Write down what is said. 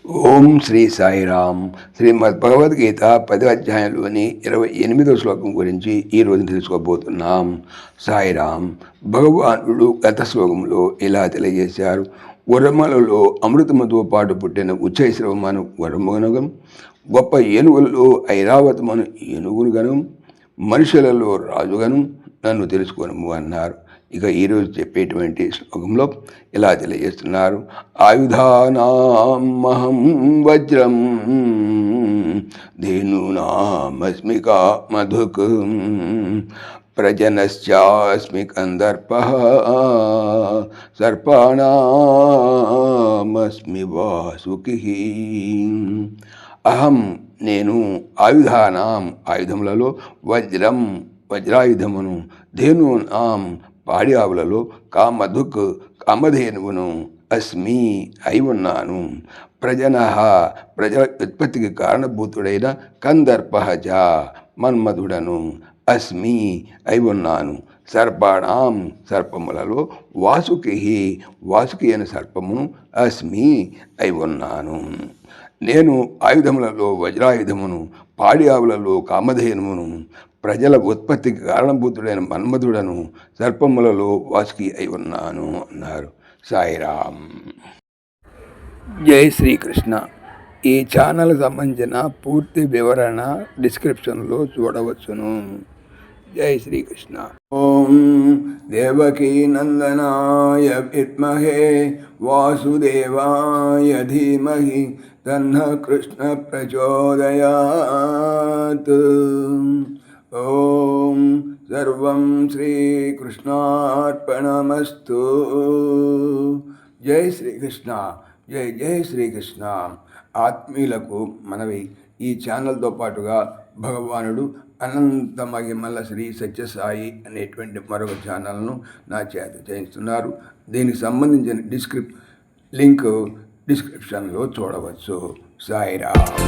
ఓం శ్రీ సాయిరామ్. శ్రీమద్ భగవద్గీత 10వ అధ్యాయంలోని 28వ శ్లోకం గురించి ఈరోజు తెలుసుకోబోతున్నాం. సాయిరామ్. భగవానుడు గత శ్లోకంలో ఇలా తెలియజేశారు. గుర్రములలో అమృతముతో పాటు పుట్టిన ఉచ్చైశ్రవమను గుర్రముగను, గొప్ప ఏనుగులలో ఐరావతమను ఏనుగునుగను, మనుషులలో రాజుగను నన్ను తెలుసుకొనుము అన్నారు. ఇక ఈరోజు చెప్పేటువంటి శ్లోకంలో ఇలా తెలియజేస్తున్నారు. ఆయుధానామహం వజ్రం ధేనూనామస్మికా మధుక్ ప్రజనశ్చాస్మి కందర్పః సర్పాణామస్మి వాసుకిః. అహం నేను ఆయుధములలో వజ్రాయుధమును, ధేనూనాం పాడి ఆవులలో, కామధేనువును, అస్మి అయి ఉన్నాను, ప్రజల ఉత్పత్తికి కారణభూతుడైన కందర్పహజ మన్మధుడను, అస్మి అయి ఉన్నాను, సర్పాణం సర్పములలో, వాసుకి అయిన సర్పమును, అస్మి అయి ఉన్నాను. నేను ఆయుధములలో వజ్రాయుధమును, పాడి ఆవులలో కామధేనువును, ప్రజల ఉత్పత్తికి కారణభూతుడైన మన్మధుడను, సర్పములలో వాసుకి అయి ఉన్నాను అన్నారు. సాయిరామ్. జై శ్రీకృష్ణ. ఈ ఛానల్ సంబంధించిన పూర్తి వివరణ డిస్క్రిప్షన్లో చూడవచ్చును. జై శ్రీకృష్ణ. ఓం దేవకీ నందనాయ విద్మహే వాసుదేవాయ ధీమహి తన్న కృష్ణ ప్రచోదయాత్. ఓం సర్వం శ్రీకృష్ణార్పణమస్తు. జై శ్రీకృష్ణ. జై జై శ్రీకృష్ణ. ఆత్మీయులకు మనవి, ఈ ఛానల్తో పాటుగా భగవానుడు అనంత మహిమల శ్రీ సత్యసాయి అనేటువంటి మరొక ఛానల్ను నా చేత చేయిస్తున్నారు. దీనికి సంబంధించిన లింక్ డిస్క్రిప్షన్లో చూడవచ్చు. సాయిరామ్.